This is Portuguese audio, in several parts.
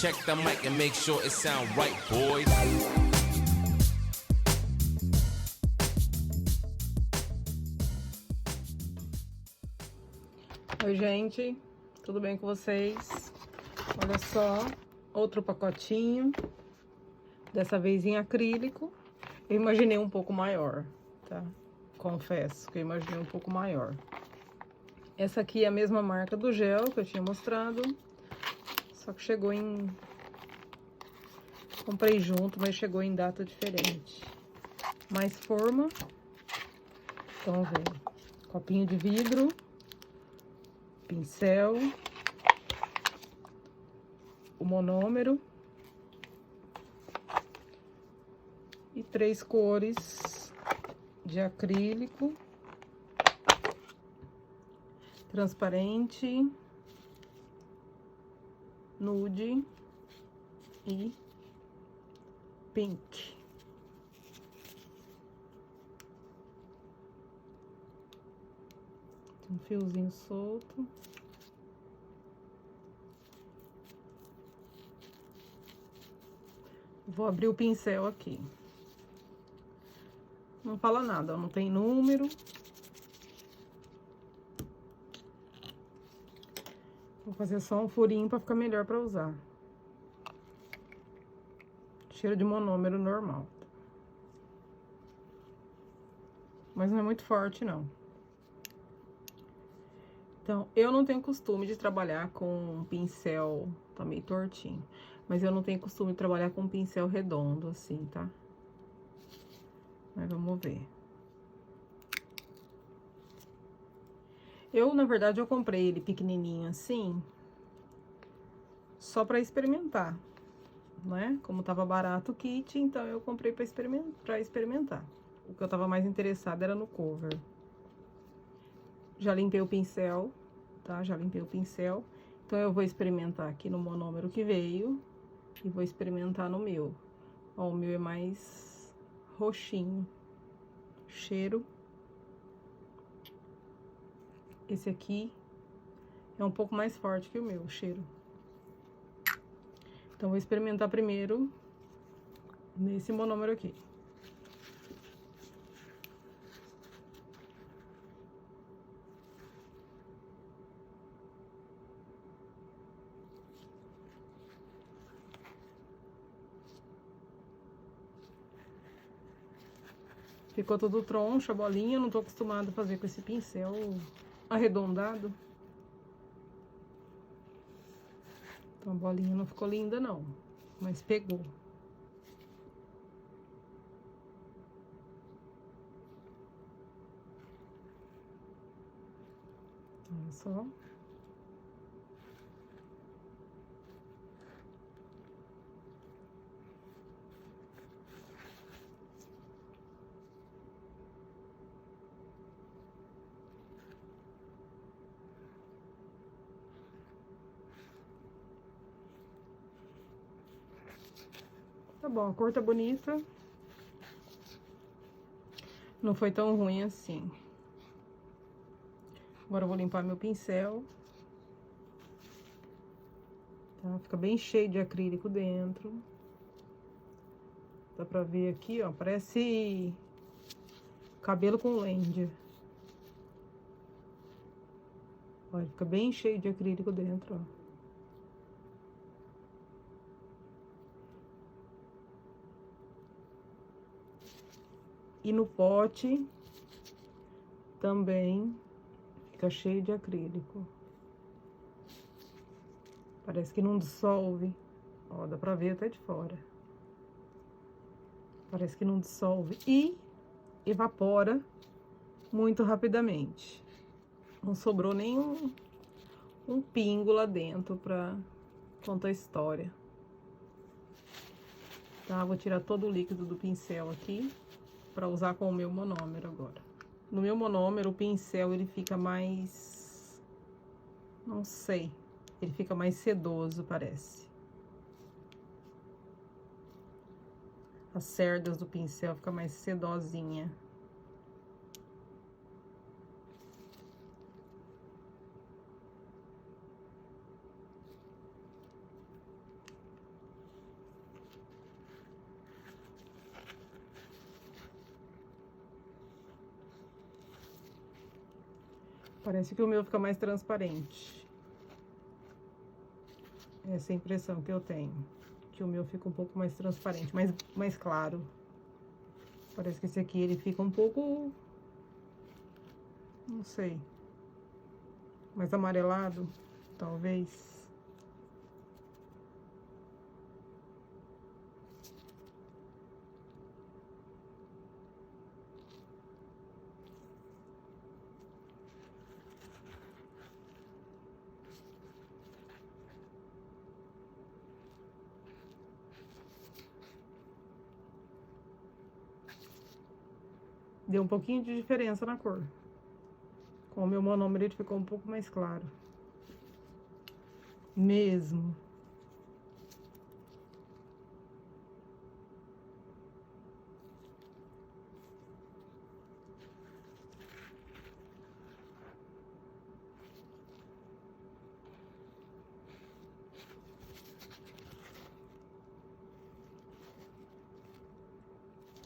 check the mic and make sure it sound right, boys. Oi, gente, tudo bem com vocês? Olha só, outro pacotinho, dessa vez em acrílico. Eu imaginei um pouco maior, tá? Confesso que eu imaginei um pouco maior. Essa aqui é a mesma marca do gel que eu tinha mostrado, só que chegou em... Comprei junto, mas chegou em data diferente. Mais forma. Então, vem copinho de vidro, pincel, o monômero e 3 cores de acrílico, transparente, nude e pink. Tem um fiozinho solto. Vou abrir o pincel aqui. Não fala nada, ó, não tem número. Vou fazer só um furinho pra ficar melhor pra usar. Cheiro de monômero normal. Mas não é muito forte, não. Então, eu não tenho costume de trabalhar com um pincel, tá meio tortinho, mas eu não tenho costume de trabalhar com um pincel redondo assim, tá? Mas vamos ver. Na verdade, eu comprei ele pequenininho assim, só pra experimentar, né? Como tava barato o kit, então eu comprei pra experimentar. O que eu tava mais interessada era no cover. Já limpei o pincel, tá? Já limpei o pincel. Então, eu vou experimentar aqui no monômero que veio e vou experimentar no meu. Ó, o meu é mais roxinho. Cheiro. Esse aqui é um pouco mais forte que o meu, o cheiro. Então, vou experimentar primeiro nesse monômero aqui. Ficou tudo troncho, a bolinha. Não tô acostumada a fazer com esse pincel arredondado. Então, a bolinha não ficou linda, não. Mas pegou. Olha só. Tá bom, a cor tá bonita. Não foi tão ruim assim. Agora eu vou limpar meu pincel. Tá? Fica bem cheio de acrílico dentro. Dá pra ver aqui, ó. Parece cabelo com lêndia. Olha, fica bem cheio de acrílico dentro, ó. E no pote também fica cheio de acrílico. Parece que não dissolve. Ó, dá pra ver até de fora. Parece que não dissolve e evapora muito rapidamente. Não sobrou nem um pingo lá dentro pra contar a história. Tá, vou tirar todo o líquido do pincel aqui pra usar com o meu monômero agora. No meu monômero, o pincel, ele fica mais... Não sei. Ele fica mais sedoso, parece. As cerdas do pincel ficam mais sedosinha. Parece que o meu fica mais transparente. Essa é a impressão que eu tenho. Que o meu fica um pouco mais transparente, mais claro. Parece que esse aqui, ele fica um pouco... Não sei. Mais amarelado, talvez. Deu um pouquinho de diferença na cor. Com o meu monômero ele ficou um pouco mais claro. Mesmo.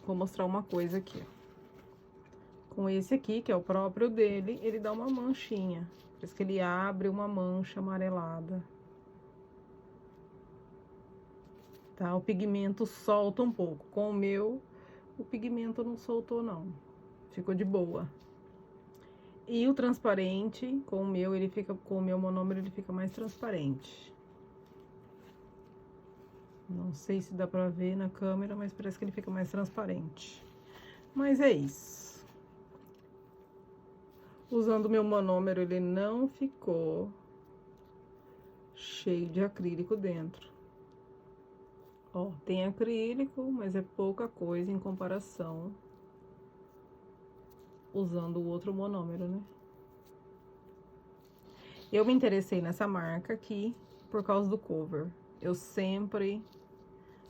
Vou mostrar uma coisa aqui, ó. Com esse aqui, que é o próprio dele, ele dá uma manchinha. Por isso que ele abre uma mancha amarelada. Tá? O pigmento solta um pouco. Com o meu, o pigmento não soltou, não. Ficou de boa. E o transparente, com o meu, ele fica, com o meu monômero, ele fica mais transparente. Não sei se dá pra ver na câmera, mas parece que ele fica mais transparente. Mas é isso. Usando o meu monômero, ele não ficou cheio de acrílico dentro. Ó, tem acrílico, mas é pouca coisa em comparação usando o outro monômero, né? Eu me interessei nessa marca aqui por causa do cover. Eu sempre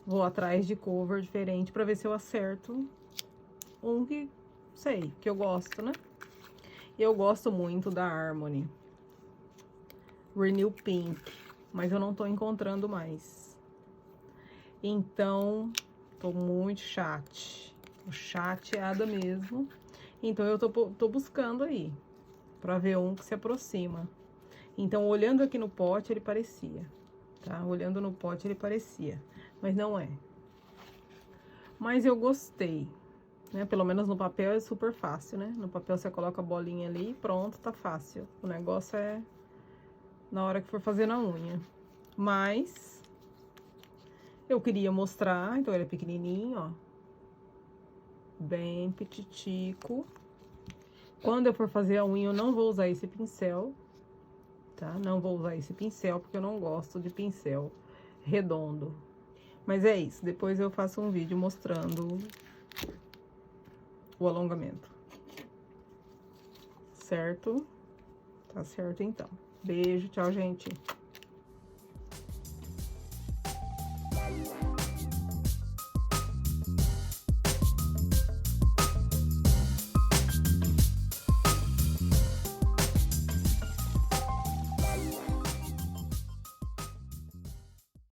vou atrás de cover diferente pra ver se eu acerto um que, sei, que eu gosto, né? Eu gosto muito da Harmony Renew Pink, mas eu não tô encontrando mais. Então, tô muito chateada mesmo. Então, eu tô buscando aí, pra ver um que se aproxima. Então, olhando aqui no pote, ele parecia, tá? Olhando no pote, ele parecia, mas não é. Mas eu gostei, né? Pelo menos no papel é super fácil, né? No papel você coloca a bolinha ali e pronto, tá fácil. O negócio é na hora que for fazer na unha. Mas eu queria mostrar, então ele é pequenininho, ó. Bem petitico. Quando eu for fazer a unha, eu não vou usar esse pincel, tá? Não vou usar esse pincel, porque eu não gosto de pincel redondo. Mas é isso, depois eu faço um vídeo mostrando o alongamento. Certo? Tá certo, então. Beijo, tchau, gente.